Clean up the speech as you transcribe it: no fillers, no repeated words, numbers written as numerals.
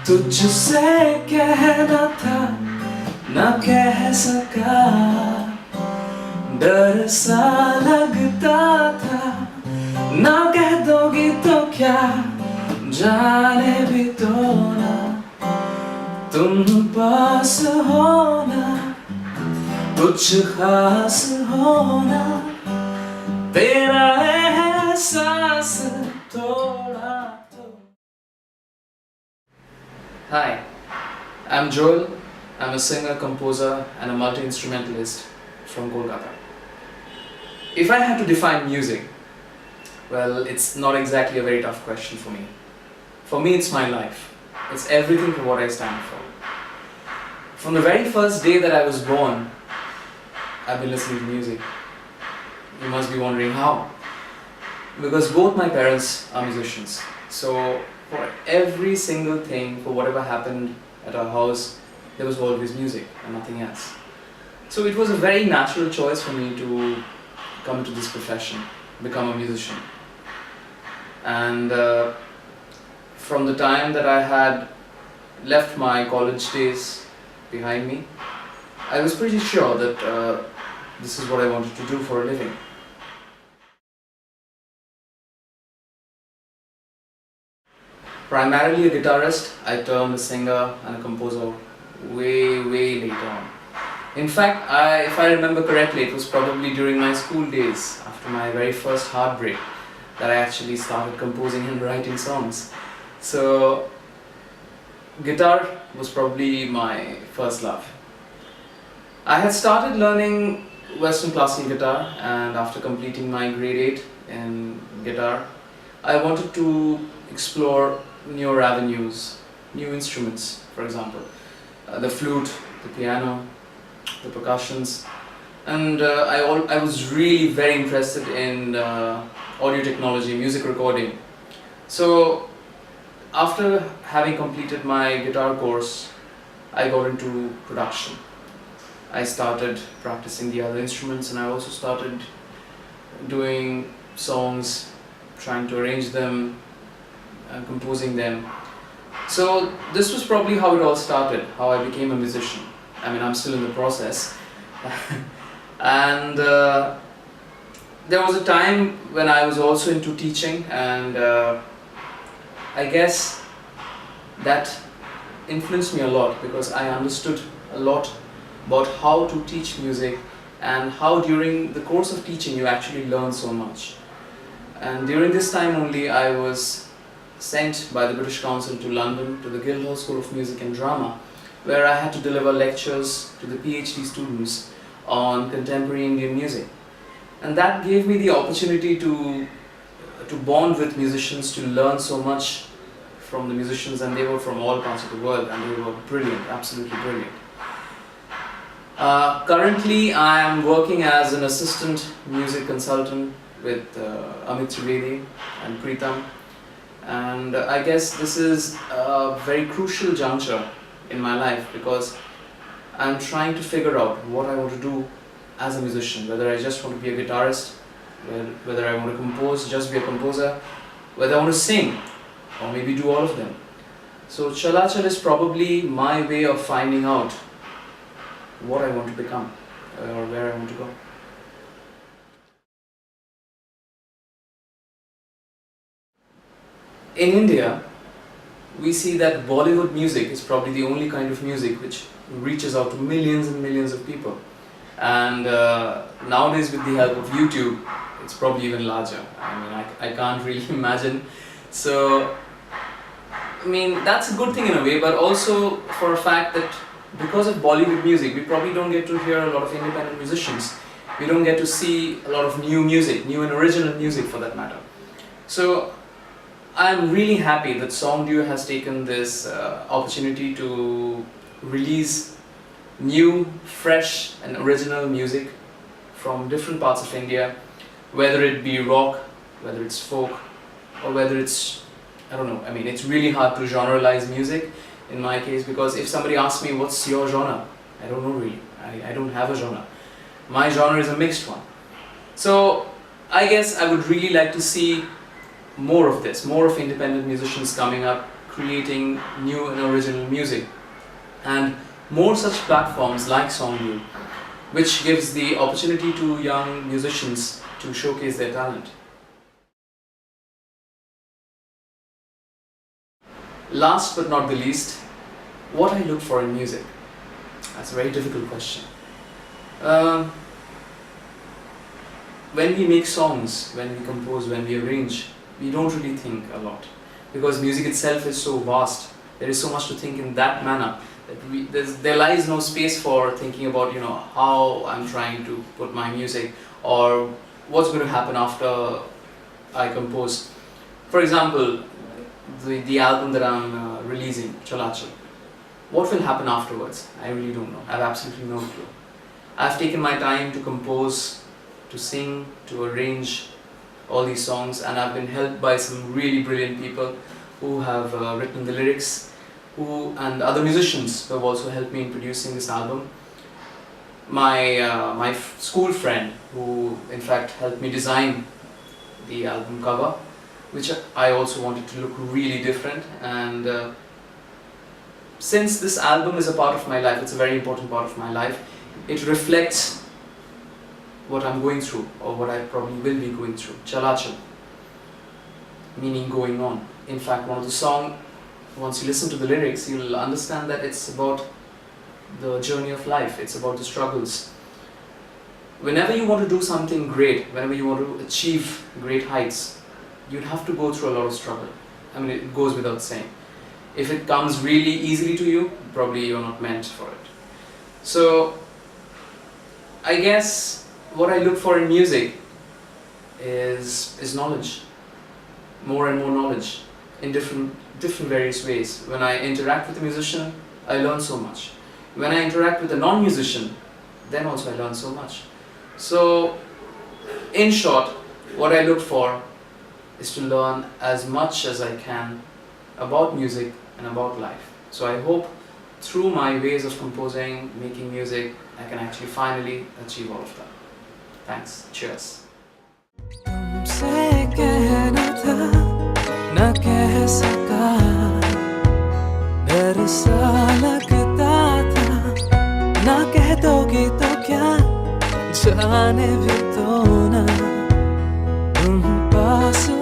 तुझसे कहना था न कह सका, डर सा लगता था ना कह दोगी तो क्या, जाने भी तो ना तुम पास होना, कुछ खास होना, तेरा एहसास थोड़ा तो। Hi, I'm Joel. I'm a singer, composer and a multi-instrumentalist from Kolkata. If I had to define music, well, it's not exactly a very tough question for me. For me, it's my life. It's everything for what I stand for. From the very first day that I was born, I've been listening to music. You must be wondering how. Because both my parents are musicians. So for every single thing, for whatever happened at our house, there was always music and nothing else. So it was a very natural choice for me to come to this profession, become a musician. And from the time that I had left my college days behind me, I was pretty sure that this is what I wanted to do for a living. Primarily a guitarist, I turned a singer and a composer way later on. In fact, if I remember correctly, it was probably during my school days, after my very first heartbreak, that I actually started composing and writing songs. So, guitar was probably my first love. I had started learning Western classical guitar, and after completing my grade 8 in guitar, I wanted to explore newer avenues, new instruments, for example, the flute, the piano, the percussions, and I was really very interested in audio technology, music recording. So after having completed my guitar course, I got into production. I started practicing the other instruments, and I also started doing songs, trying to arrange them, composing them. So this was probably how it all started, how I became a musician. I mean, I'm still in the process. And there was a time when I was also into teaching, and I guess that influenced me a lot, because I understood a lot about how to teach music and how during the course of teaching you actually learn so much. And during this time only, I was sent by the British Council to London, to the Guildhall School of Music and Drama, where I had to deliver lectures to the PhD students on contemporary Indian music. And that gave me the opportunity to bond with musicians, to learn so much from the musicians, and they were from all parts of the world, and they were brilliant, absolutely brilliant. Currently, I am working as an assistant music consultant with Amit Trivedi and Preetam. And I guess this is a very crucial juncture in my life, because I'm trying to figure out what I want to do as a musician, whether I just want to be a guitarist, whether I want to compose, just be a composer, whether I want to sing, or maybe do all of them. So Chala Chal is probably my way of finding out what I want to become, or where I want to go. In India, we see that Bollywood music is probably the only kind of music which reaches out to millions and millions of people. And nowadays, with the help of YouTube, it's probably even larger. I mean, I can't really imagine. So, I mean, that's a good thing in a way, but also for a fact that because of Bollywood music, we probably don't get to hear a lot of independent musicians. We don't get to see a lot of new music, new and original music for that matter. So, I'm really happy that Songdew has taken this opportunity to release new, fresh and original music from different parts of India, whether it be rock, whether it's folk, or whether it's, I don't know, I mean, it's really hard to generalize music in my case, because if somebody asks me what's your genre, I don't know really, I don't have a genre. My genre is a mixed one. So I guess I would really like to see more of this, more of independent musicians coming up, creating new and original music, and more such platforms like Songdew, which gives the opportunity to young musicians to showcase their talent. Last but not the least, what I look for in music. That's a very difficult question. When we make songs, when we compose, when we arrange, we don't really think a lot, because music itself is so vast. There is so much to think in that manner that there lies no space for thinking about how I'm trying to put my music or what's going to happen after I compose. For example, the album that I'm releasing, Chala Chal. What will happen afterwards? I really don't know. I have absolutely no clue. I've taken my time to compose, to sing, to arrange all these songs, and I've been helped by some really brilliant people who have written the lyrics, and other musicians who have also helped me in producing this album. My school friend, who in fact helped me design the album cover, which I also wanted to look really different. And since this album is a part of my life, it's a very important part of my life, it reflects what I'm going through, or what I probably will be going through. Chala Chal, meaning going on. In fact, one of the songs, once you listen to the lyrics, you'll understand that it's about the journey of life, it's about the struggles. Whenever you want to do something great, whenever you want to achieve great heights, you'd have to go through a lot of struggle. I mean, it goes without saying. If it comes really easily to you, probably you're not meant for it. So, I guess what I look for in music is knowledge. More and more knowledge in different various ways. When I interact with a musician, I learn so much. When I interact with a non-musician, then also I learn so much. So, in short, what I look for is to learn as much as I can about music and about life. So I hope through my ways of composing, making music, I can actually finally achieve all of that. Thanks. Cheers. तुमसे कहना था न कह सका, डर सा लगता था न कह दोगी तो क्या, जाने भी तो ना तुम पास